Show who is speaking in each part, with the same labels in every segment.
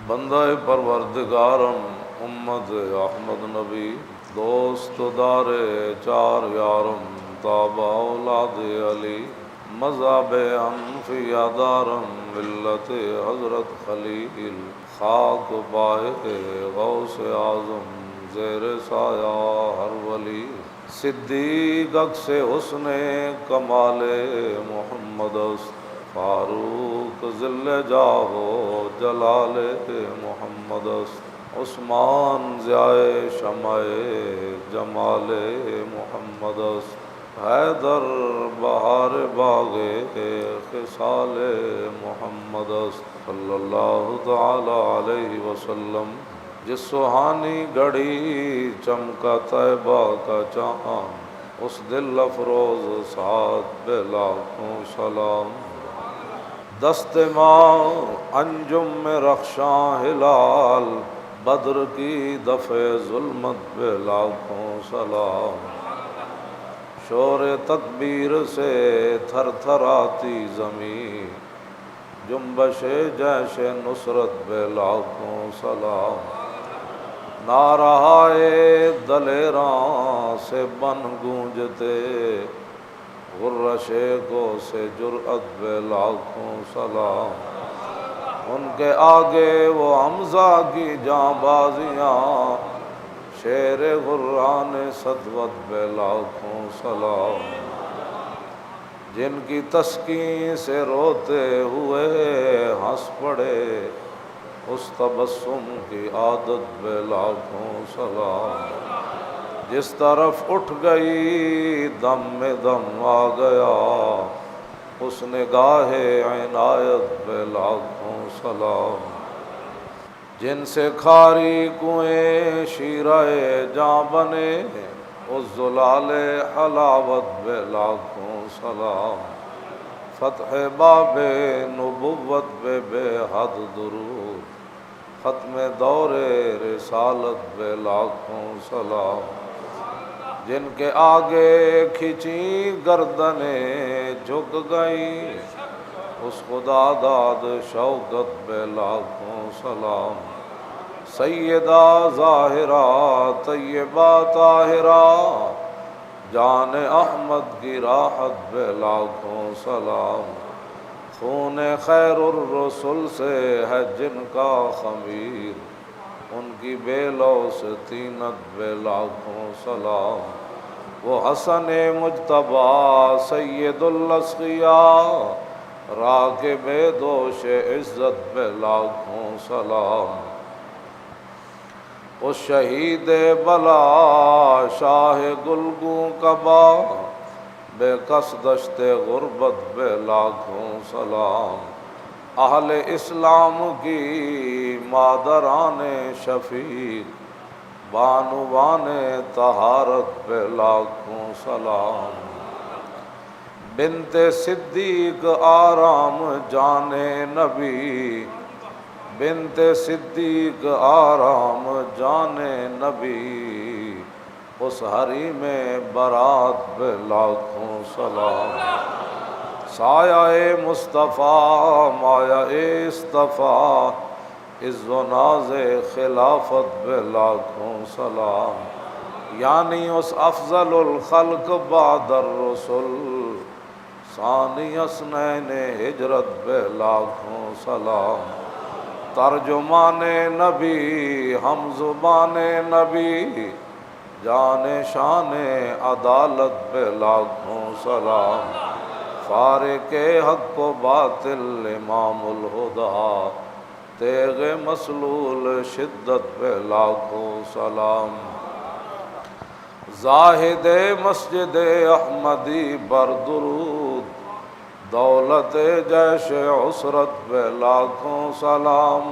Speaker 1: بندہ پروردگارم امت احمد نبی دوست دار چار یارم تابع اولاد علی مذہب انفیا دارم ملت حضرت خلیل خاک پائے غوث اعظم زیر سایہ ہر ولی صدیق عکس حسن کمال محمد است فاروق ذل جاہ جلال محمد است عثمان ضیاء شمع جمال محمد است حیدر بہار باغ خصال محمد است صلی اللہ تعالی علیہ وسلم جس سہانی گھڑی چمکا طیبہ کا چاند اس دل افروز ساتھ بے لاکھوں سلام دست ماں انجم میں رخشاں ہلال بدر کی دفع ظلمت بے لاکھوں سلام شور تکبیر سے تھر تھر آتی زمین جنبش جیش نصرت بے لاکھوں سلام نعرہائے دلیراں سے بن گونجتے غرش کو سے جرأت بے لاکھوں سلام ان کے آگے وہ حمزہ کی جاں بازیاں شیر غران سطوت بے لاکھوں سلام جن کی تسکین سے روتے ہوئے ہنس پڑے اس تبسم کی عادت بے لاکھوں سلام جس طرف اٹھ گئی دم میں دم آ گیا اس نگاہ عنایت بے لاکھوں سلام جن سے کھاری کنویں شیرہ جاں بنے اس زلال حلاوت بے لاکھوں سلام فتح باب نبوت بے حد درود ختم دور رسالت بے لاکھوں سلام جن کے آگے کھچی گردنیں جھک گئی اس خدا داد شوکت بے لاکھوں سلام سیدہ ظاہرہ طیبہ طاہرہ جان احمد کی راحت بے لاکھوں سلام خون خیر الرسل سے ہے جن کا خمیر ان کی بے لوث طینت بے لاکھوں سلام وہ حسن مجتبیٰ سید الاسقیاء راکب دوش عزت بے لاکھوں سلام اس شہید بلا شاہ گلگوں کبا بے کس دشت غربت بے لاکھوں سلام اہل اسلام کی مادران شفیق بانوان طہارت بے لاکھوں سلام بنت صدیق آرام جان نبی بنت صدیق آرام جان نبی اس حریم برات بے لاکھوں سلام سایہ مصطفیٰ مایہ اصطفیٰ عز و ناز خلافت بے لاکھوں سلام یعنی اس افضل الخلق بعد الرسل ثانی اثنین ہجرت بے لاکھوں سلام ترجمان نبی ہم زبان نبی جان شان عدالت بے لاکھوں سلام فارق حق و باطل امام الہدیٰ تیغ مسلول شدت بے لاکھوں سلام زاہد مسجد احمدی بر درود دولت جیش عسرت بے لاکھوں سلام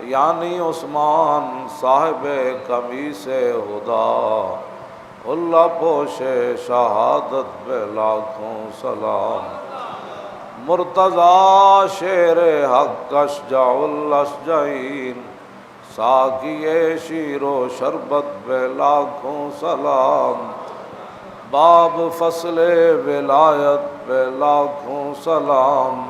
Speaker 1: یعنی عثمان صاحب قمیص ہدا اللہ پوش شہادت بے لاکھوں سلام مرتضی شیر حق اشجع الاشجعین ساقی شیر و شربت بے لاکھوں سلام باب فصل ولایت بے لاکھوں سلام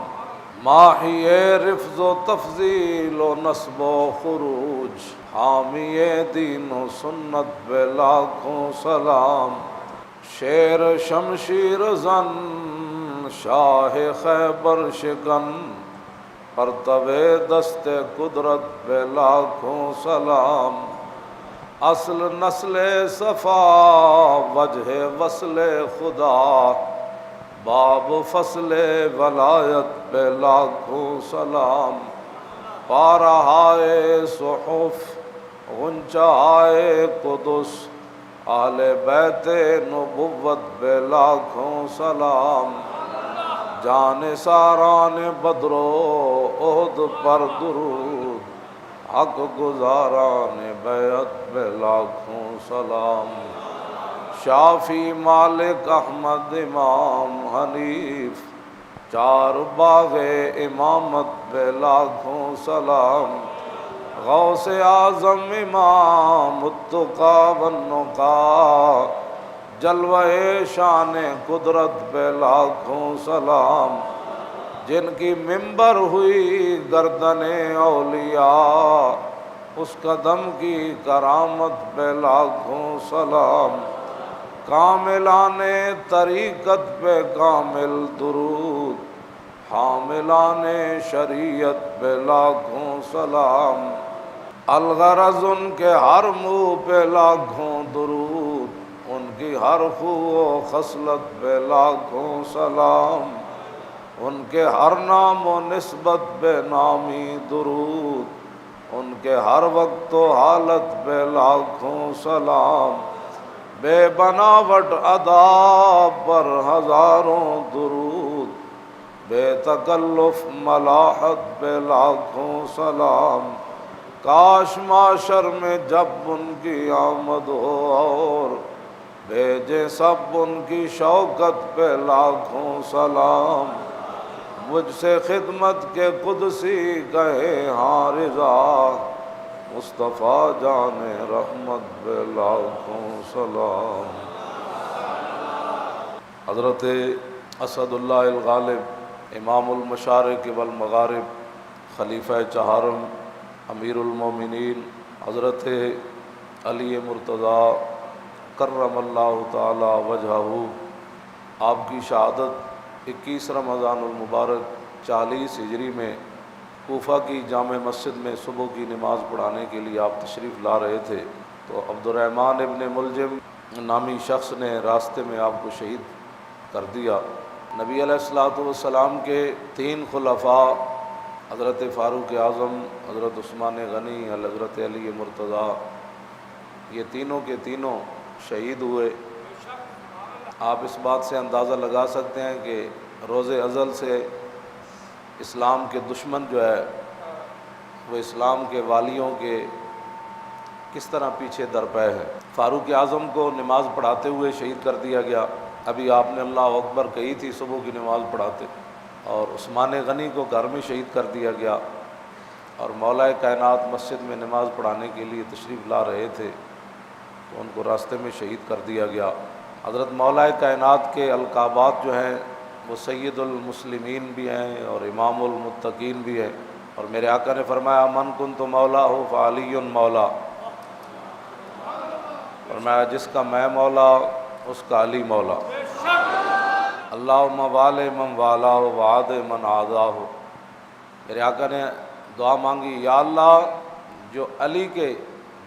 Speaker 1: ماحی رفض و تفضیل و نصب و خروج، حامی دین و سنت بے لاکھوں سلام، شیر شمشیر زن شاہ خیبر شکن، پرتو دست قدرت بے لاکھوں سلام، اصل نسل صفا وجہ وصل خدا، باب فصل ولایت بے لاکھوں سلام، پارہائے صحف غنچائے قدس، اہل بیت نبوت بے لاکھوں سلام، جان ساران بدر و احد پر درود، حق گزاران بیعت بے لاکھوں سلام، شافی مالک احمد امام حنیف، چار باغ امامت بے لاکھوں سلام، غوث اعظم امام التقیٰ والنقیٰ، جلوہ شان قدرت بے لاکھوں سلام، جن کی منبر ہوئی گردن اولیاء، اس قدم کی کرامت بے لاکھوں سلام، کاملان طریقت پہ کامل درود، حاملان شریعت پہ لاکھوں سلام، الغرض ان کے ہر منہ پہ لاکھوں درود، ان کی ہر خو و خصلت پہ لاکھوں سلام، ان کے ہر نام و نسبت پہ نامی درود، ان کے ہر وقت و حالت پہ لاکھوں سلام، بے بناوٹ ادا پر ہزاروں درود، بے تکلف ملاحت پہ لاکھوں سلام، کاش معاشر میں جب ان کی آمد ہو اور بھیجے سب ان کی شوکت پہ لاکھوں سلام، مجھ سے خدمت کے قدسی کہے ہاں رضا، مصطفیٰ جان رحمت بے لاکھوں سلام۔ حضرت اسد اللہ الغالب امام المشارق والمغارب، خلیفہ چہارم، امیر المومنین حضرت علی مرتضیٰ کرم اللہ تعالی وجہہ، آپ کی شہادت 21 رمضان المبارک 40 ہجری میں کوفہ کی جامع مسجد میں صبح کی نماز پڑھانے کے لیے آپ تشریف لا رہے تھے، تو عبد الرحمن ابن ملجم نامی شخص نے راستے میں آپ کو شہید کر دیا۔ نبی علیہ الصلوۃ والسلام کے 3 خلفاء حضرت فاروق اعظم، حضرت عثمان غنی، حضرت علی مرتضیٰ، یہ تینوں کے تینوں شہید ہوئے۔ آپ اس بات سے اندازہ لگا سکتے ہیں کہ روز ازل سے اسلام کے دشمن جو ہے وہ اسلام کے والیوں کے کس طرح پیچھے درپے ہیں۔ فاروق اعظم کو نماز پڑھاتے ہوئے شہید کر دیا گیا، ابھی آپ نے اللہ اکبر کہی تھی صبح کی نماز پڑھاتے، اور عثمان غنی کو گھر میں شہید کر دیا گیا، اور مولا کائنات مسجد میں نماز پڑھانے کے لیے تشریف لا رہے تھے تو ان کو راستے میں شہید کر دیا گیا۔ حضرت مولا کائنات کے القابات جو ہیں وہ سید المسلمین بھی ہیں اور امام المتقین بھی ہیں، اور میرے آقا نے فرمایا من کنت مولا ہو فعلی مولا، فرمایا جس کا میں مولا اس کا علی مولا، اللہم وال من والا ہو وعاد من عادا ہو۔ میرے آقا نے دعا مانگی، یا اللہ جو علی کے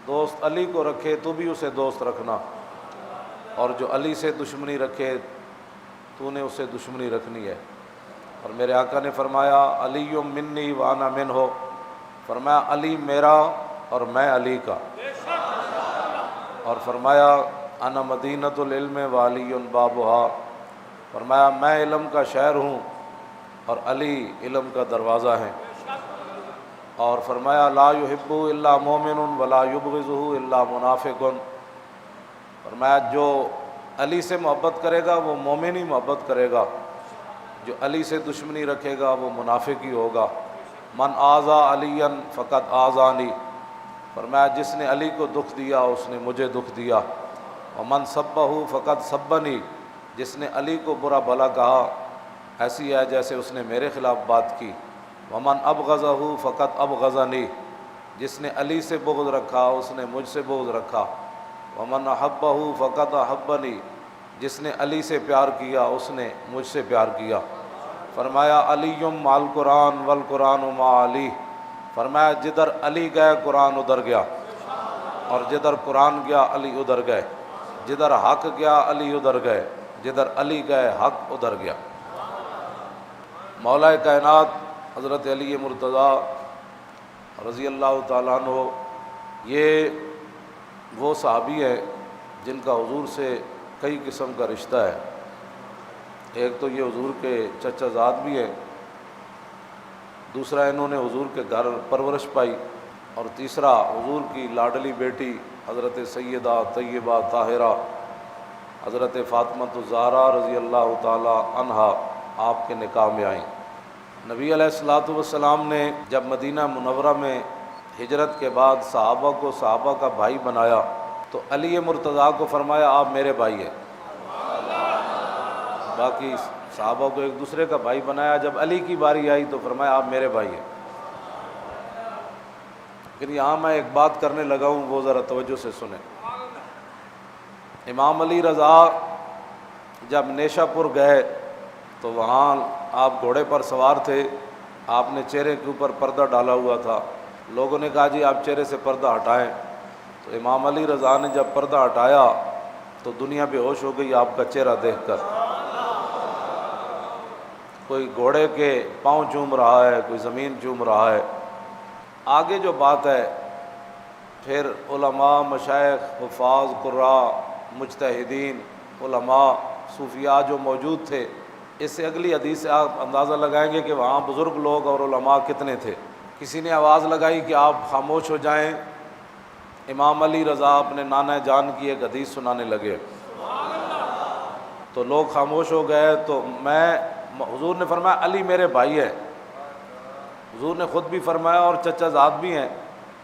Speaker 1: دوست علی کو رکھے تو بھی اسے دوست رکھنا، اور جو علی سے دشمنی رکھے تو نے اسے دشمنی رکھنی ہے۔ اور میرے آقا نے فرمایا علی منی وانا من ہو، فرمایا علی میرا اور میں علی کا، اور فرمایا انا مدینۃ العلم وعلی بابھا، فرمایا میں علم کا شہر ہوں اور علی علم کا دروازہ ہے، اور فرمایا لا یحب الا مومن ولا یبغضہ الا منافق، فرمایا جو علی سے محبت کرے گا وہ مومن ہی محبت کرے گا، جو علی سے دشمنی رکھے گا وہ منافق ہی ہوگا۔ من آذا علی فقد آذانی، فرمایا جس نے علی کو دکھ دیا اس نے مجھے دکھ دیا، ومن سبہ فقد سبنی، جس نے علی کو برا بھلا کہا ایسی ہے جیسے اس نے میرے خلاف بات کی۔ ومن ابغضہ فقط ابغضنی، جس نے علی سے بغض رکھا اس نے مجھ سے بغض رکھا۔ ومن احبہ فقط احبنی، جس نے علی سے پیار کیا اس نے مجھ سے پیار کیا۔ فرمایا علی مع القرآن والقرآن مع علی، فرمایا جدھر علی گئے قرآن ادھر گیا، اور جدھر قرآن گیا علی ادھر گئے، جدھر حق گیا علی ادھر گئے، جدھر علی گئے حق ادھر گیا۔ مولا کائنات حضرت علی مرتضیٰ رضی اللہ تعالیٰ عنہ یہ وہ صحابی ہیں جن کا حضور سے کئی قسم کا رشتہ ہے۔ ایک تو یہ حضور کے چچا زاد بھی ہیں، دوسرا انہوں نے حضور کے گھر پرورش پائی، اور تیسرا حضور کی لاڈلی بیٹی حضرت سیدہ طیبہ طاہرہ حضرت فاطمہ الزہرا رضی اللہ تعالی عنہا آپ کے نکاح میں آئیں۔ نبی علیہ الصلوۃ والسلام نے جب مدینہ منورہ میں ہجرت کے بعد صحابہ کو صحابہ کا بھائی بنایا تو علی مرتضیٰ کو فرمایا آپ میرے بھائی ہیں۔ باقی صحابہ کو ایک دوسرے کا بھائی بنایا، جب علی کی باری آئی تو فرمایا آپ میرے بھائی ہیں۔ لیکن یہاں میں ایک بات کرنے لگا ہوں، وہ ذرا توجہ سے سنیں۔ امام علی رضا جب نیشا پور گئے تو وہاں آپ گھوڑے پر سوار تھے، آپ نے چہرے کے اوپر پردہ ڈالا ہوا تھا، لوگوں نے کہا جی آپ چہرے سے پردہ ہٹائیں، تو امام علی رضا نے جب پردہ ہٹایا تو دنیا بے ہوش ہو گئی آپ کا چہرہ دیکھ کر۔ کوئی گھوڑے کے پاؤں چوم رہا ہے، کوئی زمین چوم رہا ہے۔ آگے جو بات ہے پھر علماء، مشائخ، حفاظ، قراء، مجتہدین، علماء، صوفیاء جو موجود تھے، اس سے اگلی حدیث سے آپ اندازہ لگائیں گے کہ وہاں بزرگ لوگ اور علماء کتنے تھے۔ کسی نے آواز لگائی کہ آپ خاموش ہو جائیں، امام علی رضا اپنے نانا جان کی ایک حدیث سنانے لگے، تو لوگ خاموش ہو گئے۔ تو حضور نے فرمایا علی میرے بھائی ہے، حضور نے خود بھی فرمایا اور چچا زاد بھی ہیں۔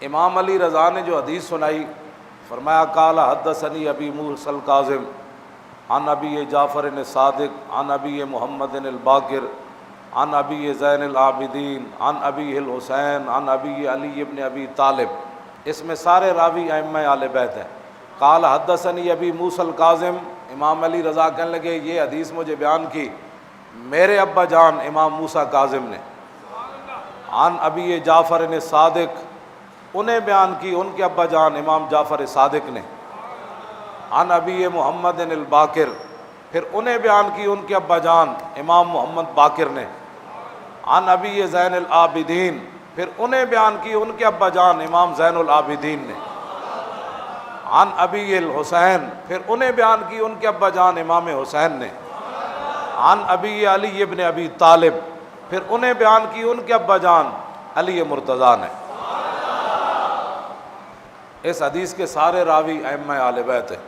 Speaker 1: امام علی رضا نے جو حدیث سنائی فرمایا قال حدثنی ابی موسیٰ الکاظم عن ابی جعفر الصادق عن ابی محمد الباقر عن ابی زین العابدین عن ابی الحسین عن ابی علی ابن ابی طالب۔ اس میں سارے راوی ائمہ اہل بیت ہیں۔ قال حدثنی ابی موسیٰ الکاظم، امام علی رضا کہنے لگے یہ حدیث مجھے بیان کی میرے ابا جان امام موسیٰ کاظم نے، عن ابی جعفر الصادق، انہیں بیان کی ان کے ابا جان امام جعفر صادق نے، عن ابی محمد الباقر، پھر انہیں بیان کی ان کے ابا جان امام محمد باقر نے، عن ابی زین العابدین، پھر انہیں بیان کی ان کے ابا جان امام زین العابدین نے، عن ابی الحسین، پھر انہیں بیان کی ان کے ابا جان امام حسین نے، عن ابی علی ابن ابی طالب، پھر انہیں بیان کی ان کے ابا جان علی مرتضیٰ نے۔ اس حدیث کے سارے راوی ائمہ اہل بیت ہیں۔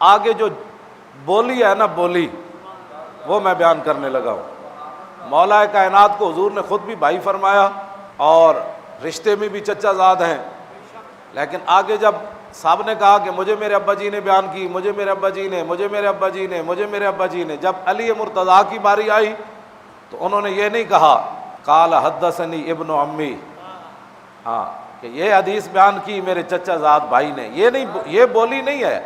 Speaker 1: آگے جو بولی ہے نا بولی، وہ میں بیان کرنے لگا ہوں۔ مولا کائنات کو حضور نے خود بھی بھائی فرمایا اور رشتے میں بھی چچا زاد ہیں، لیکن آگے جب صاحب نے کہا کہ مجھے میرے ابا جی نے بیان کی، مجھے میرے ابا جی نے، مجھے میرے ابا جی نے، مجھے میرے ابا جی نے، جب علی مرتضیٰ کی باری آئی تو انہوں نے یہ نہیں کہا قال حدثنی ابن عمی، ہاں کہ یہ حدیث بیان کی میرے چچا زاد بھائی نے، یہ نہیں، یہ بولی نہیں ہے،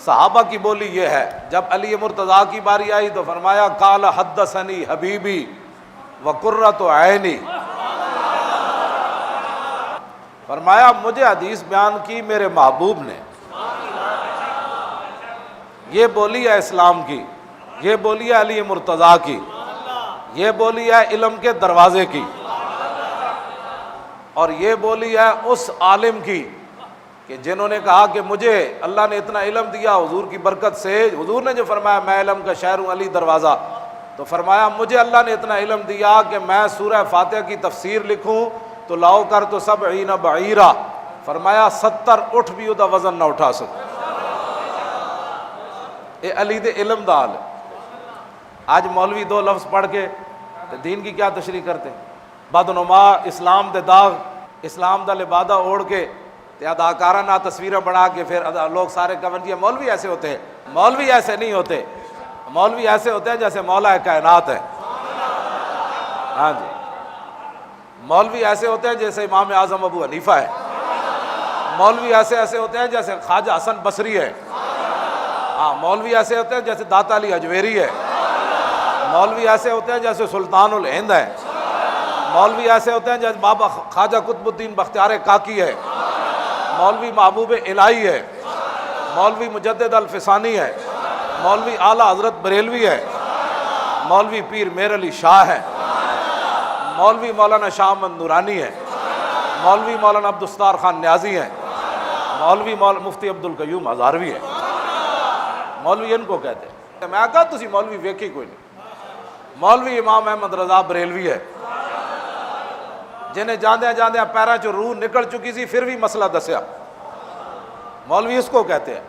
Speaker 1: صحابہ کی بولی یہ ہے۔ جب علی مرتضیٰ کی باری آئی تو فرمایا قال حدثنی حبیبی وقرۃ عینی، فرمایا مجھے حدیث بیان کی میرے محبوب نے۔ یہ بولی ہے اسلام کی، یہ بولی ہے علی مرتضیٰ کی، یہ بولی ہے علم کے دروازے کی، اور یہ بولی ہے اس عالم کی کہ جنہوں نے کہا کہ مجھے اللہ نے اتنا علم دیا حضور کی برکت سے۔ حضور نے جو فرمایا میں علم کا شہر ہوں علی دروازہ، تو فرمایا مجھے اللہ نے اتنا علم دیا کہ میں سورہ فاتحہ کی تفسیر لکھوں تو لاؤ کر تو 70 بعیرہ، فرمایا 70 اٹھ بھی ادا وزن نہ اٹھا سکتے۔ اے علی دے علم دا حال۔ آج مولوی 2 لفظ پڑھ کے دین کی کیا تشریح کرتے ہیں؟ بدنما اسلام دے داغ، اسلام دا لبادہ اوڑھ کے تے اداکارانہ تصویریں بنا کے پھر لوگ سارے کہن جی مولوی ایسے ہوتے ہیں۔ مولوی ایسے نہیں ہوتے، مولوی ایسے ہوتے ہیں جیسے مولا کائنات ہے۔ ہاں جی، مولوی ایسے ہوتے ہیں جیسے امام اعظم ابو حنیفہ ہے، مولوی ایسے ہوتے ہیں جیسے خواجہ حسن بصری ہے، ہاں مولوی ایسے ہوتے ہیں جیسے داتا علی اجویری ہے، مولوی ایسے ہوتے ہیں جیسے سلطان الہند ہے، مولوی ایسے ہوتے ہیں جیسے بابا خواجہ قطب الدین بختیار کاکی ہے، مولوی محبوب الہی ہے، مولوی مجدد الفسانی ہے، مولوی اعلیٰ حضرت بریلوی ہے، مولوی پیر میر علی شاہ ہے، مولوی مولانا شاہ احمد نورانی ہے، مولوی مولانا عبدالستار خان نیازی ہے، مولوی مفتی عبدالقیوم ہزاروی ہے، مولوی ان کو کہتے ہیں۔ میں کہا تسی مولوی ویکھی کوئی نہیں۔ مولوی امام احمد رضا بریلوی ہے، جنہیں جاندیاں جاندیاں پیراں چوں روح نکل چکی سی پھر بھی مسئلہ دسیا، مولوی اس کو کہتے ہیں۔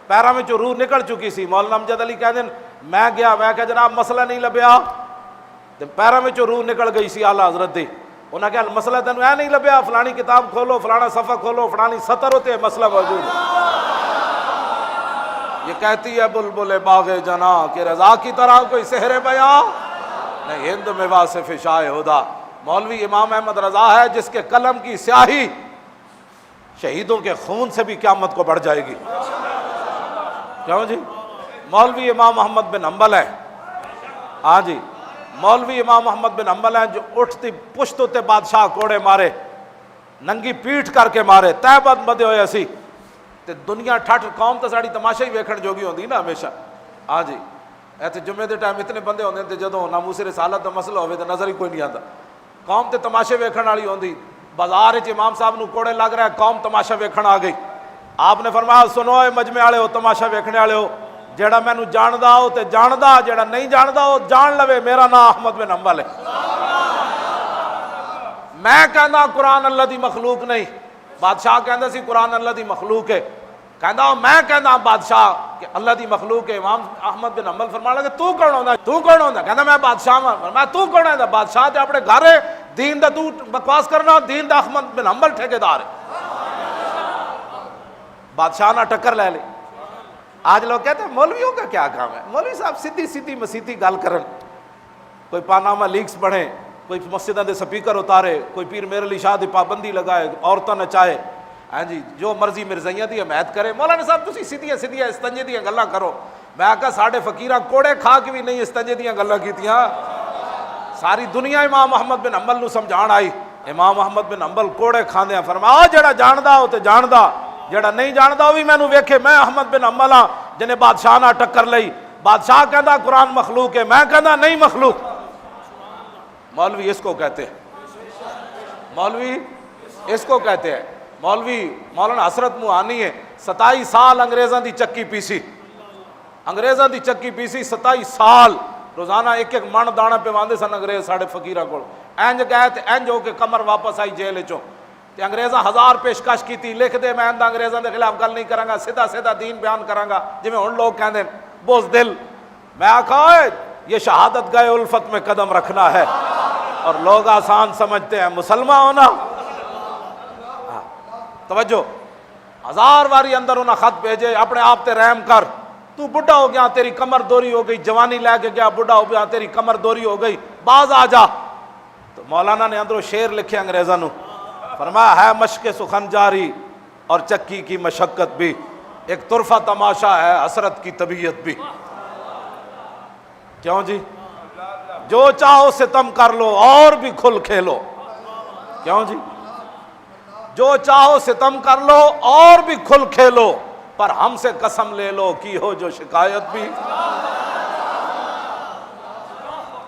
Speaker 1: پیراں میں چوں روح نکل چکی سی، مولانا امجد علی کہہ دیں میں گیا، میں کہا جناب مسئلہ نہیں لبیا، پیراں میں چوں روح نکل گئی سی اعلیٰ حضرت دی، انہاں کہا مسئلہ تینوں اے نہیں لبیا، فلانی کتاب کھولو، فلانا صفحہ کھولو، فلانی سطر ہوتے ہیں، مسئلہ موجود ہے۔ یہ کہتی ہے بلبل باغ جنا کہ رضا کی طرح کوئی سحر بیاں نہیں، ہند میں واصف شاہ ہدا۔ مولوی امام احمد رضا ہے جس کے قلم کی سیاہی شہیدوں کے خون سے بھی قیامت کو بڑھ جائے گی، کیوں جی؟ مولوی امام محمد بن حنبل ہے، ہاں جی مولوی امام محمد بن حنبل ہیں جو اٹھتی پشت ہوتے بادشاہ کوڑے مارے، ننگی پیٹھ کر کے مارے، تہ بد بدے ہوئے اسی تے دنیا ٹھٹ قوم تو ساڑی تماشا ہی ویکھن جوگی ہوندی نا ہمیشہ، ہاں جی ایتھے جمعے دے ٹائم اتنے بندے ہوندے تے جدوں ناموس رسالت دا مسئلہ ہوئے تے نظر ہی کوئی نہیں آتا، قوم تے تماشے ویکھن والی ہوندی، بازار وچ امام صاحب نو کوڑے لگ رہا ہے، قوم تماشا ویکھن آ گئی، آپ نے فرمایا سنو اے مجمع والے ہو، تماشا ویکھنے والے ہو، جیڑا مینوں جاندا ہو تے جاندا، جیڑا نہیں جاندا ہو جان لوے، میرا نام احمد بن حنبل ہے۔ میں کہندا قرآن اللہ دی مخلوق نہیں، بادشاہ کہندا سی قرآن اللہ دی مخلوق ہے، کہندا میں کہندا بادشاہ کہ اللہ دی مخلوق ہے۔ امام احمد بن حنبل فرمان لگے تو کون ہوندا، تو کون ہوندا؟ کہندا میں بادشاہ ہاں۔ فرمایا تو کون ہوندا؟ بادشاہ تے اپنے گھر ہے، دین دا تو بکواس کرنا، دین دا احمد بن حنبل ٹھیکیدار ہے۔ بادشاہ نہ ٹکر لے لے۔ آج لوگ کہتے ہیں مولویوں کا کیا کام ہے؟ مولوی صاحب سیدھی سیدھی مسیتی گل کرن، کوئی پاناما لیکس بنے، کوئی مسجداں دے سپیکر اتارے، کوئی پیر میر علی شاہ دی پابندی لگائے، عورتاں نچائے، ہاں جی جو مرضی مرزائیاں دی حمایت کرے۔ مولانا صاحب تسی سیدھیاں سیدھیاں استنجے دیاں گلاں کرو۔ میں آکھا ساڈے فقیراں کوڑے کھا کے بھی نہیں استنجے دیاں گلاں کیتیاں۔ ساری دنیا امام محمد بن حنبل نو سمجھان آئی، امام محمد بن حنبل کوڑے کھاندیاں فرمایا جڑا جاندا ہو تے جاندا، جڑا نہیں جاندا وہ بھی مینوں ویکھے، میں احمد بن حنبل ہاں جنہیں بادشاہ نہ ٹکر لئی۔ بادشاہ کہندا قرآن مخلوق ہے، میں کہندا نہیں مخلوق۔ مولوی اس کو کہتے ہیں، مولوی اس کو کہتے ہیں۔ مولوی مولانا حسرت موہانی ہے، 27 سال انگریزاں دی چکی پیسی، انگریزاں دی چکی پیسی 27 سال، روزانہ ایک ایک من دانا پیواندے سن انگریز ساڑے فقیراں کول۔ انج گئے تے انج ہو کے کمر واپس آئی جیل چوں تے انگریزاں 1000 پیشکش کیتی، لکھ دے میں اندہ انگریزاں دے خلاف گل نہیں کراں گا، سیدھا سیدھا دین بیان کراں گا، جویں ہن لوگ کہندے بزدل۔ میں آکھا یہ شہادت گئے الفت میں قدم رکھنا ہے، اور لوگ آسان سمجھتے ہیں مسلمان ہونا۔ توجہ، 1000 واری اندر انہاں خط بھیجے، اپنے آپ تے رحم کر، تو بڑھا ہو گیا، تیری کمر دوری ہو گئی، جوانی لے کے گیا بڑھا ہو گیا، تیری کمر دوری ہو گئی، باز آ جا۔ تو مولانا نے اندروں شعر لکھے انگریزاں نو، فرمایا ہے مشق سخن جاری اور چکی کی مشقت بھی، ایک طرفہ تماشا ہے حسرت کی طبیعت بھی۔ کیوں جی؟ جو چاہو ستم کر لو اور بھی کھل کھیلو، کیوں جی؟ جو چاہو ستم کر لو اور بھی کھل کھیلو، پر ہم سے قسم لے لو کی ہو جو شکایت بھی۔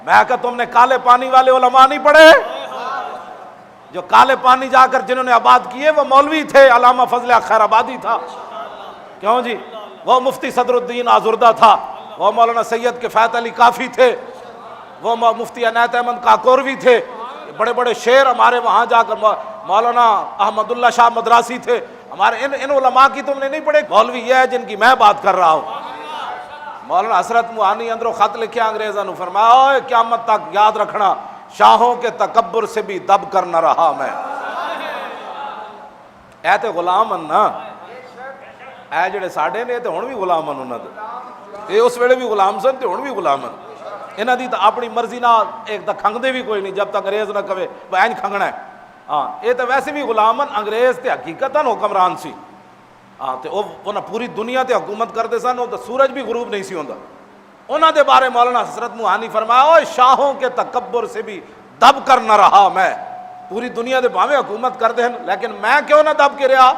Speaker 1: میں کہا تم نے کالے پانی والے علماء نہیں پڑھے؟ جو کالے پانی جا کر جنہوں نے آباد کیے وہ مولوی تھے، علامہ فضل خیر آبادی تھا، کیوں جی؟ وہ مفتی صدر الدین آزردہ تھا، وہ مولانا سید کفایت علی کافی تھے، وہ مفتی عنایت احمد کاکوروی تھے، بڑے بڑے شعر ہمارے وہاں جا کر مولانا احمد اللہ شاہ مدراسی تھے، ہمارے ان علماء کی تم نے نہیں پڑھے؟ مولوی یہ ہے جن کی میں بات کر رہا ہوں۔ مولانا حسرت موہانی اندروں خط لکھیا انگریزاں نو، فرمایا اوے قیامت تک یاد رکھنا شاہوں کے تکبر سے بھی دب کر نہ رہا میں۔ اے تے غلام ہن نا، اے جڑے ساڈے نے تے ہن بھی غلام ہن انہاں دے، اے اس ویلے بھی غلام سن تے ہن بھی غلام ہن۔ انہاں دی تو اپنی مرضی نہ ایک تو کھنگدے بھی کوئی نہیں جب تک انگریز نہ کہے بھائی اینج کھنگنا ہے. ہاں یہ تو ویسے بھی غلامن انگریز تے حقیقتاً حکمران سی. ہاں تے انہاں پوری دنیا تے حکومت کرتے سن. وہ تو سورج بھی غروب نہیں سی ہوندا. انہاں دے بارے مولانا حسرت موہانی فرمایا اوے شاہوں کے تکبر سے بھی دب کر نہ رہا میں. پوری دنیا دے بھاویں حکومت کرتے ہیں لیکن میں کیوں نہ دب کے رہا.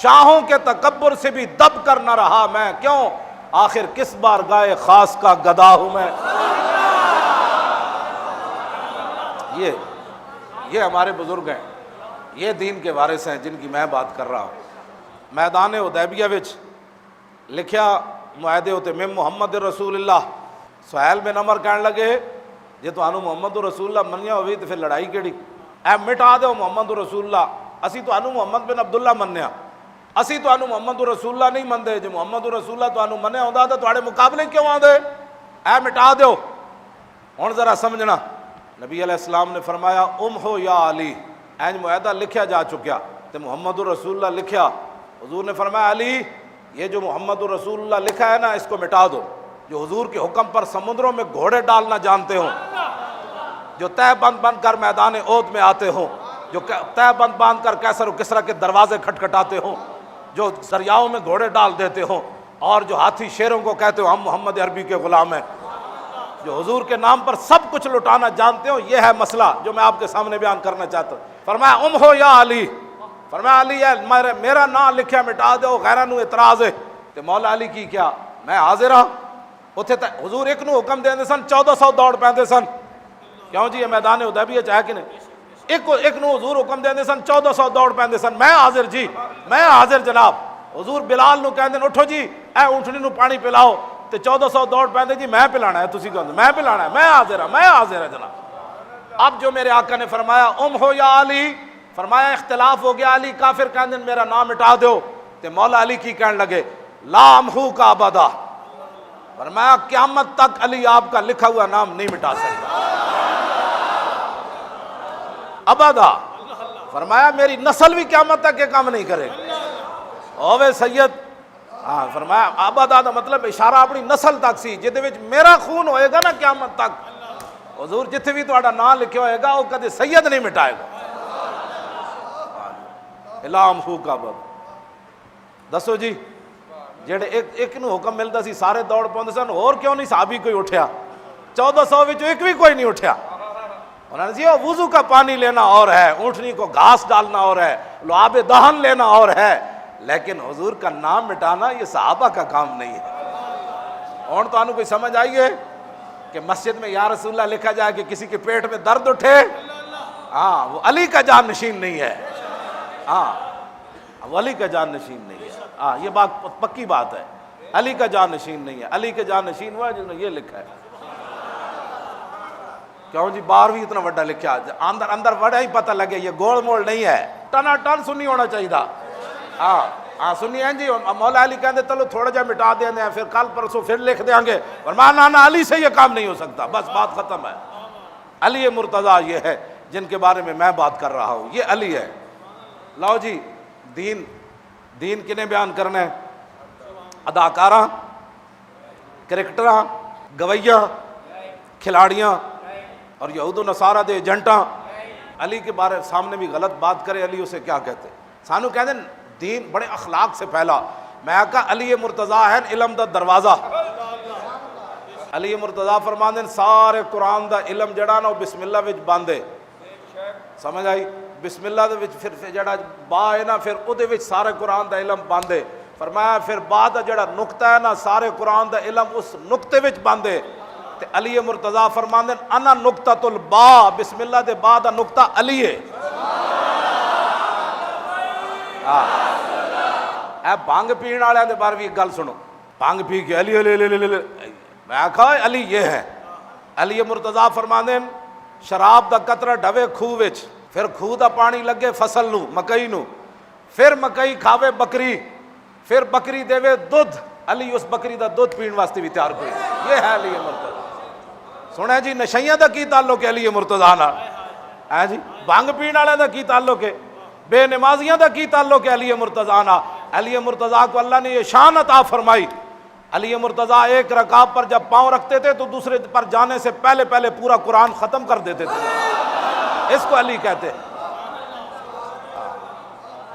Speaker 1: شاہوں کے تکبر سے بھی دب کر نہ رہا میں. کیوں؟ آخر کس بار گائے خاص کا گدا ہوں میں. یہ ہمارے بزرگ ہیں, یہ دین کے وارث ہیں جن کی میں بات کر رہا ہوں. میدان حدیبیہ وچ لکھیا معاہدے ہوتے میں محمد رسول اللہ. سہیل بن عمر کہنے لگے جے تانوں محمد رسول اللہ منیا ہوئی تو پھر لڑائی کیڑی. اے مٹا دیو محمد رسول اللہ. اسی تانوں محمد بن عبداللہ منیا, اسی تانوں محمد رسول اللہ نہیں مندے. جے محمد رسول اللہ تانوں منیا ہوندا تے تواڈے مقابلے کیوں آندے. اے مٹا دیو. ہن ذرا سمجھنا, نبی علیہ السلام نے فرمایا ہو یا علی. اینج معاہدہ لکھیا جا چکیا تے محمد رسول اللہ لکھیا. حضور نے فرمایا علی یہ جو محمد رسول اللہ لکھا ہے نا اس کو مٹا دو. جو حضور کے حکم پر سمندروں میں گھوڑے ڈالنا جانتے ہوں, جو تہ بند بند کر میدان احد میں آتے ہوں, جو تہ بند باندھ کر کیسر و کسرا کے دروازے کھٹکھٹاتے ہوں, جو دریاؤں میں گھوڑے ڈال دیتے ہوں, اور جو ہاتھی شیروں کو کہتے ہو ہم محمد عربی کے غلام ہیں, جو حضور کے نام پر سب کچھ لٹانا جانتے ہو. یہ ہے مسئلہ جو میں آپ کے سامنے بیان کرنا چاہتا ہوں. فرمایا ہو یا علی. فرمایا علی ہے میرا نام لکھیا مٹا دو, غیرہ نو اعتراض ہے. تے مولا علی کی کیا میں حاضر ہاں. اتنے حضور ایک نو حکم دے سن 1400 دوڑ پیندے سن. کیوں جی یہ میدان حدیبیہ چاہے کہ نہیں. ایک نو حضور حکم دے سن 1400 دوڑ پیندے سن. میں حاضر جی, میں حاضر جناب. حضور بلال نو کہندے اٹھو جی اے اونٹنی نو پانی پلاؤ تے 1400 دوڑ پیندے جی میں پلانا ہے. تسی کہندے میں پلانا ہے. میں حاضر ہاں, میں حاضر ہے جناب. اب جو میرے آقا نے فرمایا ہو یا علی. فرمایا اختلاف ہو گیا, علی کافر کہندے میرا نام مٹا دو. تے مولا علی کی کہنے لگے لا امحو کا ابدا. فرمایا قیامت تک علی آپ کا لکھا ہوا نام نہیں مٹا سکتا ابدا. فرمایا میری نسل بھی قیامت تک یہ کام نہیں کرے اوے سید. ہاں فرمایا ابدا دا مطلب اشارہ اپنی نسل تک سی جہدے وچ میرا خون ہوئے گا نا قیامت تک. حضور جتھے بھی تہاڈا نام لکھیا ہوئے گا وہ کدے سید نہیں مٹائے گا. الام ہو کا بد. دسو جی جڑے ایک نو حکم ملتا سی سارے دوڑ پاندے سن, اور کیوں نہیں صحابی کوئی اٹھیا. 1400 وچوں ایک بھی کوئی نہیں اٹھیا. انہوں نے جی وضو کا پانی لینا اور ہے, اونٹنی کو گھاس ڈالنا اور ہے, لعاب دہن لینا اور ہے, لیکن حضور کا نام مٹانا یہ صحابہ کا کام نہیں ہے. اور تو کوئی سمجھ آئیے کہ مسجد میں یا رسول اللہ لکھا جائے کہ کسی کے پیٹ میں درد اٹھے, ہاں وہ علی کا جان نشین نہیں ہے. ہاں وہ علی کا جان نشین نہیں ہے. ہاں یہ بات پکی بات ہے, علی کا جان نشین نہیں ہے. علی کے جان نشین ہوا جس نے یہ لکھا ہے. کیوں جی باہر بھی اتنا بڑا لکھا, اندر بڑا ہی پتہ لگے یہ گول مول نہیں ہے, ٹنا ٹن سنی ہونا چاہیے. ہاں سنی ہیں جی. مولا علی کہتے چلو تھوڑا جا مٹا دیں گے پھر کل پرسوں پھر لکھ دیں گے. فرمایا نا علی سے یہ کام نہیں ہو سکتا, بس بات ختم ہے. علی مرتضیٰ یہ ہے جن کے بارے میں بات کر رہا ہوں, یہ علی ہے. لاؤ جی دین کنے بیان کرنا ہے. اداکاراں, کرکٹراں, گویاں, کھلاڑیاں اور یہود و نصارہ دے ایجنٹاں. علی کے بارے سامنے بھی غلط بات کرے, علی اسے کیا کہتے. سانو کہتے ہیں دین بڑے اخلاق سے پھیلا. میں کہا علی مرتضیٰ ہے علم دا دروازہ. علی مرتضیٰ فرماندے سارے قرآن دا علم جڑا نا بسم اللہ وچ باندے. سمجھ آئی. بسم اللہ دے وچ پھر جڑا با ہے نا پھر او دے وچ سارے قرآن دا علم باندے. فرمایا پھر با دا جڑا نقطہ ہے نا سارے قرآن دا علم اس نقطے وچ باندے. تے علی مرتضیٰ فرماندے انا نقطۃ البا, بسم اللہ دے با دا نقطہ علی ہے. اے بھنگ پین والے دے بارے بھی ایک گل سنو. بھنگ پی کے علی علی علی علی, میں کہا علی یہ ہے. علی مرتضیٰ فرماندے شراب دا قطرہ ڈھوے کھوہ وچ, پھر کھوہ دا پانی لگے فصل نو مکئی نو, پھر مکئی کھاوے بکری, پھر بکری دے دودھ, علی اس بکری دا دودھ پین واسطے بھی تیار کوئی. یہ ہے علی مرتضیٰ. سنے جی نشیاں دا کی تعلق ہے علی مرتضیٰ نال. ہے جی بھنگ پین والے دا کی تعلق ہے, بے نمازیاں دا کی تعلق ہے علی مرتضیٰ نال. علی مرتضیٰ کو اللہ نے یہ شان عطا فرمائی. علی مرتضیٰ ایک رکعت پر جب پاؤں رکھتے تھے تو دوسرے پر جانے سے پہلے پہلے پورا قرآن ختم کر دیتے تھے، اس کو علی کہتے ہیں۔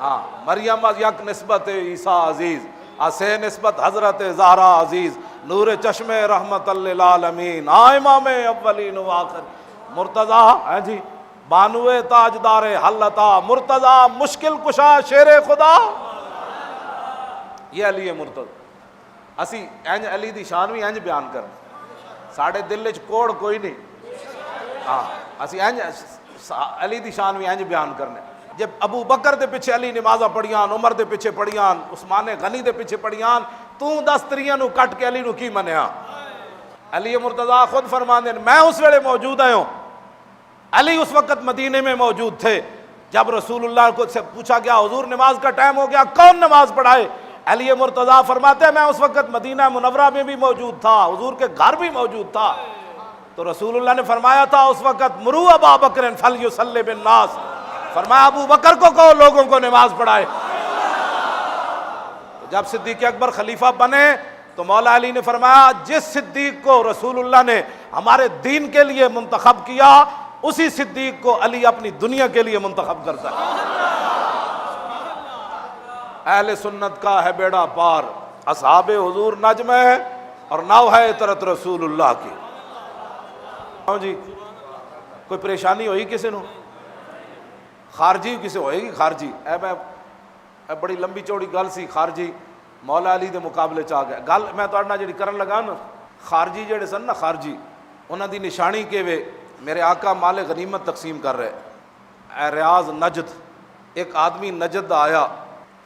Speaker 1: ہاں، مریم یک نسبت عیسیٰ عزیز، اسے نسبت حضرت زہرا عزیز، نور چشم رحمت للعالمین، امام اولین و آخر مرتضیٰ ہے جی، بانو تاجدار حلتا مرتضیٰ مشکل کشا شیر خدا، یہ علی مرتضیٰ۔ اسی انج علی دی شان بھی انج بیان کر، ساڑھے دل وچ کوڑ کوئی نہیں، ہاں اسی انج علی دی شان بھی انج بیان کرنے۔ جب ابو بکر دے پیچھے علی نمازاں پڑھیاں، عمر دے پیچھے پڑھیاں، عثمان غنی دے پیچھے پڑھیاں، تو 10 تریاں نو کٹ کے علی نو کی منیا؟ علی مرتضیٰ خود فرماندے میں اس ویلے موجود ہوں، علی اس وقت مدینے میں موجود تھے جب رسول اللہ کو سے پوچھا گیا حضور نماز کا ٹائم ہو گیا کون نماز پڑھائے؟ علی مرتضیٰ فرماتے ہیں میں اس وقت مدینہ منورہ میں بھی موجود تھا، حضور کے گھر بھی موجود تھا، تو رسول اللہ نے فرمایا تھا اس وقت مرو ابا بکر فلیصلی بالناس، فرمایا ابو بکر کو کہو لوگوں کو نماز پڑھائے۔ جب صدیق اکبر خلیفہ بنے تو مولا علی نے فرمایا جس صدیق کو رسول اللہ نے ہمارے دین کے لیے منتخب کیا اسی صدیق کو علی اپنی دنیا کے لیے منتخب کرتا ہے۔ اہل سنت کا ہے بیڑا پار، اصحاب حضور نجم ہے اور نو ہے اطرت رسول اللہ کی۔ جی کوئی پریشانی ہوئی کسی نو؟ خارجی کسی ہوئے گی خارجی، اے بڑی لمبی چوڑی گل سی، خارجی مولا علی دے مقابلے چاہ گئے گل میں تو اڑنا جڑی کرن لگا نا، خارجی جڑے سن نا خارجی انہاں دی نشانی کہ وے میرے آقا مال غنیمت تقسیم کر رہے، اے ریاض نجد ایک آدمی نجد آیا،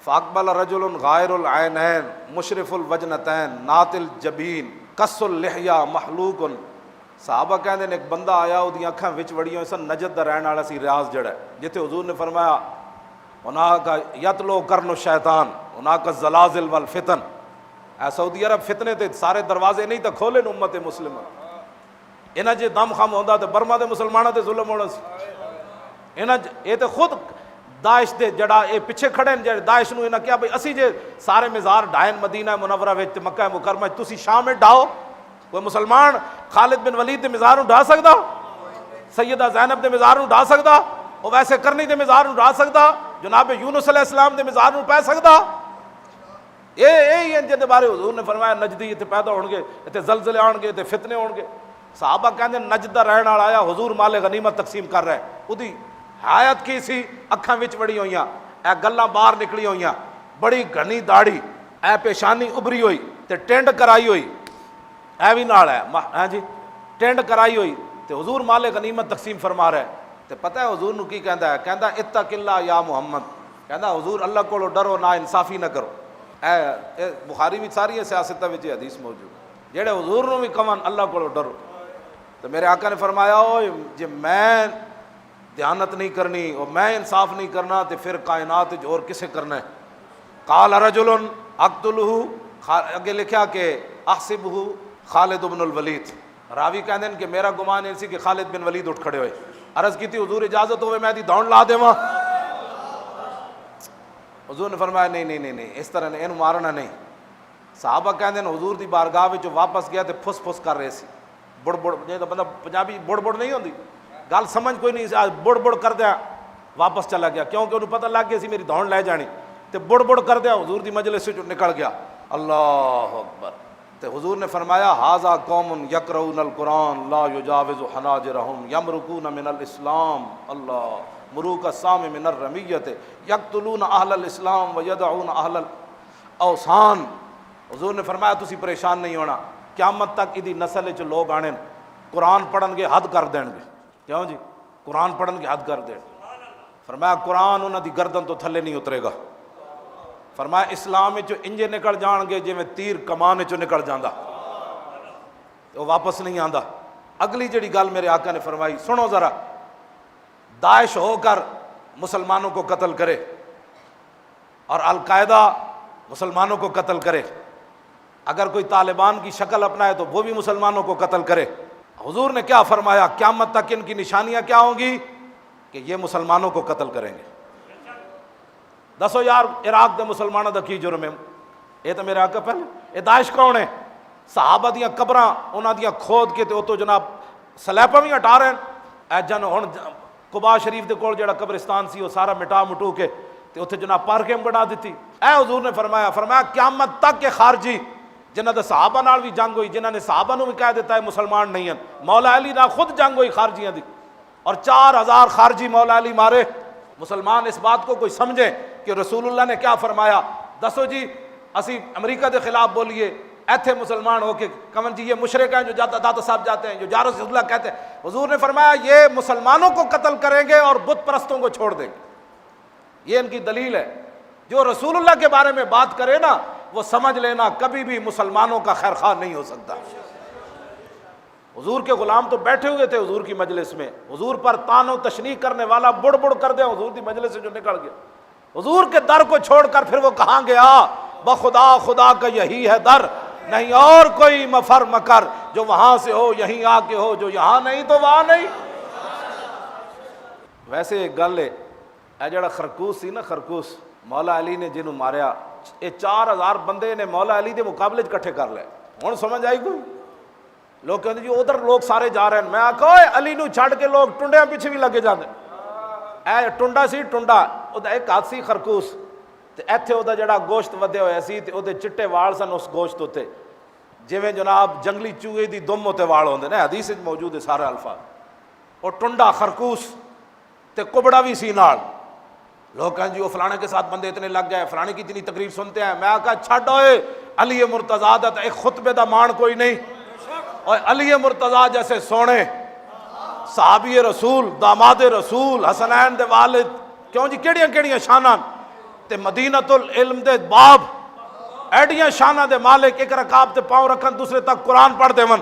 Speaker 1: فاقبل رجل غائر العینین مشرف الوجنتین نات الجبین قص اللحیہ محلوق، صحابہ کہندے نے ایک بندہ آیا وہ دی اکھاں وچ وڑیاں سن، نجد دا رہن والا سی ریاض جڑا جتے حضور نے فرمایا ہناک یتلو کرن الشیطان ہناک الزلازل والفتن، اے سعودی عرب فتنے تے سارے دروازے نہیں تے کھولے نے امت مسلمہ، انہاں جے دم خم ہوندا تے برما دے مسلماناں تے ظلم ہونا سی، انہاں اے تے خود داعش دے جڑا اے پیچھے کھڑے نے داعش نو انہاں کیا بھئی اسی جے سارے مزار ڈھائن مدینہ منورہ وچ تے مکہ مکرمہ تسی شام میں ڈھاؤ، کوئی مسلمان خالد بن ولید دے مزار نو ڈھا سکدا؟ سیدہ زینب دے مزار نو ڈھا سکدا؟ او ویسے کرنی دے مزار نو ڈھا سکدا؟ جناب یونس علیہ السلام دے مزار نو پہ سکدا؟ اے جے بارے حضور نے فرمایا نجدی اتنے پیدا ہون گے، اتنے زلزلے آن گے، اتنے فتنے ہون گے۔ صحابہ کہندے نجد دا رہن والا آیا حضور مال غنیمت تقسیم کر رہا ہے، اودی حیات کی سی اکھاں وچ وڑی ہوئیاں، اے گلاں باہر نکلی ہوئیاں، بڑی گھنی داڑھی، اے پیشانی ابری ہوئی تے ٹینڈ کرائی ہوئی، اے بھی نال ہے ہاں جی ٹینڈ کرائی ہوئی تے حضور مال غنیمت تقسیم فرما رہا ہے، تے پتہ ہے حضور نو کی کہندا ہے؟ کہندا اتق اللہ یا محمد، کہندا حضور اللہ کولو ڈرو نا انصافی نہ کرو۔ اے بخاری بھی ساری سیاستہ وچ حدیث موجود، جڑے حضور نو بھی کہن اللہ کولو ڈرو، تو میرے آقا نے فرمایا اوے جے میں دیانت نہیں کرنی اور میں انصاف نہیں کرنا تو پھر کائنات اور کسے کرنا ہے؟ قال رجل اقتلہ، اگے لکھا کہ احسبہ خالد بن الولید، راوی کہندے کہ میرا گمان ایسی کہ خالد بن ولید اٹھ کھڑے ہوئے، عرض کی تھی حضور اجازت ہوئے میں دی دوڑ لا دیواں؟ حضور نے فرمایا نہیں اس طرح نہیں، اینو مارنا نہیں۔ صحابہ کہندے حضور دی بارگاہ وچ واپس گیا تے پھس پھس کر رہے سی، بڑ بڑ جے تو بندہ پنجابی بڑ بڑ نہیں ہوندی، گل سمجھ کوئی نہیں سی، بڑ بڑ کر دیا واپس چلا گیا کیونکہ انہوں پتہ لگ گیا سی میری دوڑ لے جانی، تے بڑ بڑ کر دیا حضور دی مجلس سے نکل گیا۔ اللہ اکبر، تے حضور نے فرمایا ھذا قوم یقرؤون القرآن لا یجاوز حناجرہم یمرقون من الاسلام، اللہ مروق السام من الرمیۃ یقتلون اہل الاسلام ویدعون اہل الاوثان۔ حضور نے فرمایا تسی پریشان نہیں ہونا، قیامت تک ادی نسل چ لوگ آنے قرآن پڑھن گے حد کر دین گے، کیوں جی قرآن پڑھن گے حد کر دین، فرمایا قرآن انہاں دی گردن تو تھلے نہیں اترے گا، فرمایا اسلام چ انجے نکل جان گے جویں تیر کمان چ نکل جاندا، وہ واپس نہیں آندا۔ اگلی جڑی گل میرے آقا نے فرمائی سنو ذرا، داعش ہو کر مسلمانوں کو قتل کرے اور القاعدہ مسلمانوں کو قتل کرے، اگر کوئی طالبان کی شکل اپنائے تو وہ بھی مسلمانوں کو قتل کرے، حضور نے کیا فرمایا؟ قیامت تک ان کی نشانیاں کیا ہوں گی؟ کہ یہ مسلمانوں کو قتل کریں گے۔ دسو یار عراق دے مسلمانوں دا کی جرم ہے؟ یہ تو میرے آقا پہلے، یہ داعش کون ہے؟ صحابہ دیاں قبراں انہاں دیاں کھود کے تے اوتوں جناب سلیپاں بھی ہٹا رہے ہیں، اے جن ہن قباء شریف دے کول جڑا قبرستان سی وہ سارا مٹا مٹو کے تے اوتھے جناب پارکنگ بنا دیتی۔ اے حضور نے فرمایا قیامت تک کے خارجی جنہاں دے صحابہ نال بھی جنگ ہوئی، جنہاں نے صحابہ نو بھی کہہ دیتا ہے مسلمان نہیں ہیں، مولا علی نال خود جنگ ہوئی خارجیاں دی، اور 4000 خارجی مولا علی مارے۔ مسلمان اس بات کو کوئی سمجھے کہ رسول اللہ نے کیا فرمایا، دسو جی اسی امریکہ دے خلاف بولیے، ایتھے مسلمان ہو کے کمن جی یہ مشرک ہیں جو داتا صاحب جاتے ہیں، جو یا رسول اللہ کہتے ہیں۔ حضور نے فرمایا یہ مسلمانوں کو قتل کریں گے اور بت پرستوں کو چھوڑ دیں گے، یہ ان کی دلیل ہے۔ جو رسول اللہ کے بارے میں بات کرے نا وہ سمجھ لینا کبھی بھی مسلمانوں کا خیر خواہ نہیں ہو سکتا۔ حضور کے غلام تو بیٹھے ہوئے تھے حضور کی مجلس میں، حضور پر تان و تشنیع کرنے والا بڑ بڑ کر دے حضور کی مجلس سے جو نکل گیا، حضور کے در کو چھوڑ کر پھر وہ کہاں گیا، بخدا خدا کا یہی ہے در، نہیں اور کوئی مفر مکر، جو وہاں سے ہو یہیں آ کے ہو، جو یہاں نہیں تو وہاں نہیں۔ ویسے ایک گل ہے، اے جڑا خرکوس سی نا، خرکوس مولا علی نے جنہوں ماریا، یہ 4000 بندے نے مولا علی دے مقابلے کٹھے کر لے۔ ہن سمجھ آئی کوئی؟ لوگ کہتے جی ادھر لوگ سارے جا رہے ہیں، میں آکھا اوے علی نو چھڑ کے لوگ ٹنڈیاں پیچھے بھی لگے جاندے۔ اے ٹنڈا سی ٹنڈا، اودا ایک ہاتھ سی خرکوس، تے ایتھے اودا جڑا گوشت ودے ہوئے سی تے اودے چٹے وال سن اس گوشت اُتے، جویں جناب جنگلی چوہے دی دم تے وال ہوندے نے، حدیث وچ موجود ہے سارے الفاظ۔ اور ٹنڈا خرکوس تے کبڑا بھی سی نال۔ لوگ کہیں جی وہ فلانے کے ساتھ بندے اتنے لگ گئے، فلانے کی اتنی تقریر سنتے ہیں۔ میں کہا چھڈ ہوئے، علی مرتضیٰ دا ایک خطبے دا مان کوئی نہیں، اور علی مرتضیٰ جیسے سونے صحابی رسول، داماد رسول، حسنین دے والد، کیوں جی کیڑیاں کیڑیاں شاناں، تے مدینۃ العلم دے باب، ایڈیاں شاناں دے مالک، ایک رکعت تے پاؤں رکھن دوسرے تک قرآن پڑھ دے من۔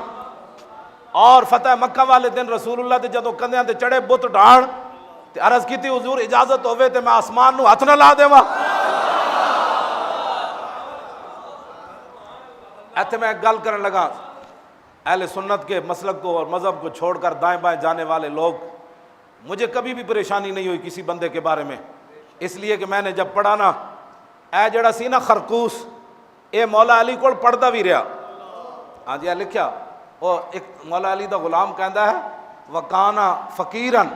Speaker 1: اور فتح مکہ والے دن رسول اللہ دے جدوں کندیاں تے چڑھے بت ڈھان تے عرض کیتی حضور اجازت ہوئے تے میں آسمان نو ہاتھ نہ لا دیواں۔ ایتھے میں ایک گل کرن لگا، اہل سنت کے مسلک کو اور مذہب کو چھوڑ کر دائیں بائیں جانے والے لوگ، مجھے کبھی بھی پریشانی نہیں ہوئی کسی بندے کے بارے میں، اس لیے کہ میں نے جب پڑھا نا، اے جڑا سی نا خرکوس، اے مولا علی کول پڑھدا بھی رہا۔ ہاں جی لکھیا، اور ایک مولا علی دا غلام کہندا ہے وکانا فقیرن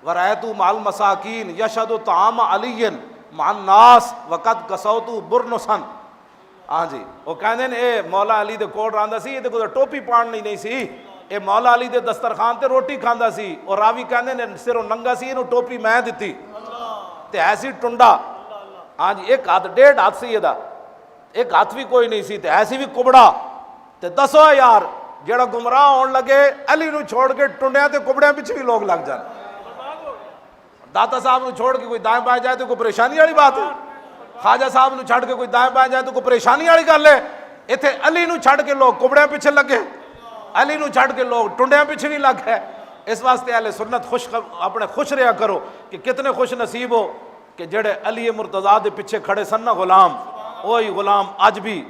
Speaker 1: ورأیت مع المساکین یشہد طعام علی مع الناس وقد کسوت برنسن۔ ہاں جی وہ کہندے نے اے مولا علی دے کول رہندا سی، تے کوئی ٹوپی پاڑنی نہیں سی، اے مولا علی دے دسترخوان تے روٹی کھاندا سی، اور راوی کہندے نے سروں ننگا سی، اینوں ٹوپی میں دتی تے ایسی ٹنڈا۔ ہاں جی ایک ہاتھ 1.5 ہاتھ سی دا، ایک ہاتھ بھی کوئی نہیں سی، تے ایسی بھی کبڑا۔ تے دسو یار جڑا گمراہ ہون لگے علی نو چھوڑ کے ٹنڈیاں تے کبڑیاں پیچھے بھی لوگ لگ جان۔ داتا صاحب نو چھوڑ کے کوئی دائیں بائیں جائے تو کوئی پریشانی والی بات ہے، خواجہ صاحب نو چھڑ کے کوئی دائیں بائیں جائے تو کوئی پریشانی والی گل ہے۔ ایتھے علی نو چھڑ کے لوگ کبڑیاں پیچھے لگے، علی نو چھڑ کے لوگ ٹنڈیاں پیچھے بھی لگ گئے۔ اس واسطے اہل سنت اپنے خوش رہا کرو کہ کتنے خوش نصیب ہو کہ جڑے علی مرتضیٰ دے پیچھے کھڑے سن نا غلام، وہی غلام اج بھی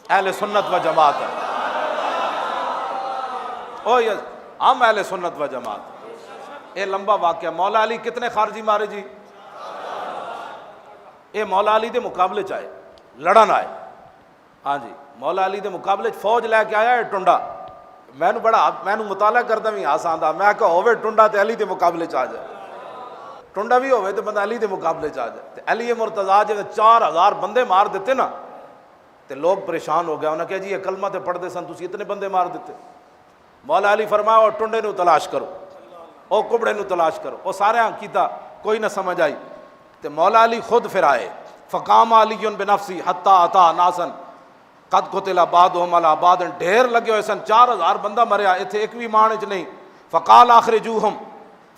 Speaker 1: اہل سنت و جماعت ہے، وہی ہم اہل سنت و جماعت۔ اے لمبا واقعہ، مولا علی کتنے خارجی مارے جی؟ اے مولا علی دے مقابلے چ آئے، لڑن آئے۔ ہاں جی مولا علی دے مقابلے فوج لے کے آیا ہے ٹنڈا۔ میں مطالعہ کرتا بھی آسان تھا، میں کہا ہوئے ٹنڈا تے علی دے مقابلے چ آ جائے، ٹنڈا بھی ہوئے تو بندہ علی دے مقابلے چ آ جائے۔ تے علی مرتضیٰ جب 4000 بندے مار دیتے نا تے لوگ پریشان ہو گیا، انہوں نے کہا جی یہ کلمہ تے پڑھ دے سن تسی اتنے بندے مار دیتے۔ مولا علی فرمایا اور ٹنڈے نو تلاش کرو، او کبڑے نو تلاش کرو، وہ سارے کیتا کوئی نہ سمجھ آئی۔ تے مولا علی خود پھر آئے، فقام علی بنفسی حتی اتا ناسن قد قتل بعضهم علی بعض، ڈھیر لگے ہوئے سن، 4000 بندہ مریا، ایتھے ایک بھی مان وچ نہیں۔ فقال اخرجوہم،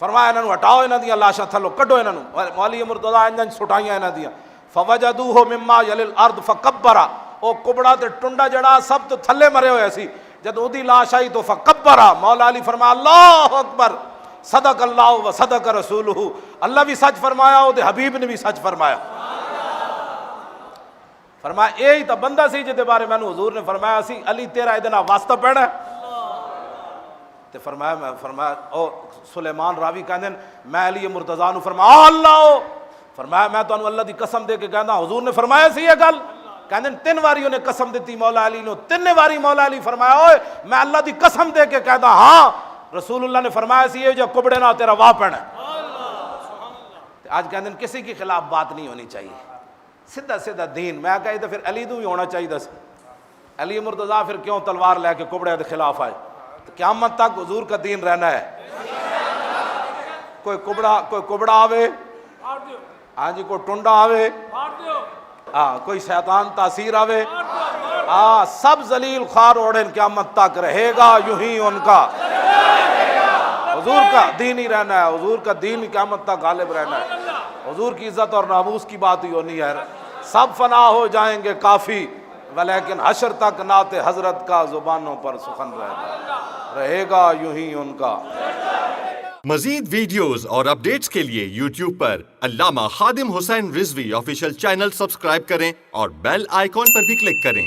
Speaker 1: فرمایا انہاں نو ہٹاؤ، انہاں دیاں لاشاں تھلو کڈو، انہاں نو مولی مرتضیٰ انہاں سٹائیاں انہاں دیاں۔ فوجدوہ مما یلی الارض فکبر، او کبڑا تے ٹنڈا جڑا سب تو تھلے مرے ہوئے سی، جب اودی لاش آئی تو فکبر، مولا علی فرمایا اللہ اکبر، صدق اللہ و صدق رسولہ، اللہ بھی سچ فرمایا، وہ حبیب نے بھی سچ فرمایا۔ فرمایا یہی تو بندہ سی جہدے بارے میں حضور نے فرمایا سی علی تیرا ادنا واسطہ پینا ہے۔ تے فرمایا او سلیمان راوی کہندے میں علی مرتضیٰ نو فرمایا اللہ، فرمایا میں تانوں اللہ دی قسم دے کے کہندا حضور نے فرمایا سی یہ گل،
Speaker 2: کہندے تین واری انہیں قسم دیتی مولا علی نو، تین واری مولا علی فرمایا اوئے میں اللہ دی قسم دے کے کہدا ہاں رسول اللہ نے فرمایا سی یہ جو کبڑے نہ تیرا واپن ہے۔ آج کہندے کسی کے خلاف بات نہیں ہونی چاہیے، سیدھا سیدھا دین۔ میں کہا تو پھر علی تو بھی ہونا چاہیے دس، علی مرتضیٰ پھر کیوں تلوار لے کے کبڑے کے خلاف آئے؟ تو قیامت تک حضور کا دین رہنا ہے۔ کوئی کبڑا آوے، ہاں جی، کوئی ٹنڈا آوے، ہاں کوئی شیطان تاثیر آوے، ہاں سب ذلیل خوار اوڑن قیامت تک رہے گا یوں ہی ان کا حضور کا دین ہی رہنا ہے، حضور کا دین قیامت تک غالب رہنا ہے۔ حضور کی عزت اور ناموس کی بات ہی ہونی ہے۔ سب فنا ہو جائیں گے کافی، ولیکن حشر تک نعت حضرت کا زبانوں پر سخن رہے گا یوں ہی ان کا۔
Speaker 3: مزید ویڈیوز اور اپڈیٹس کے لیے یوٹیوب پر علامہ Khadim Hussain Rizvi official channel subscribe کریں اور بیل آئیکن پر بھی کلک کریں۔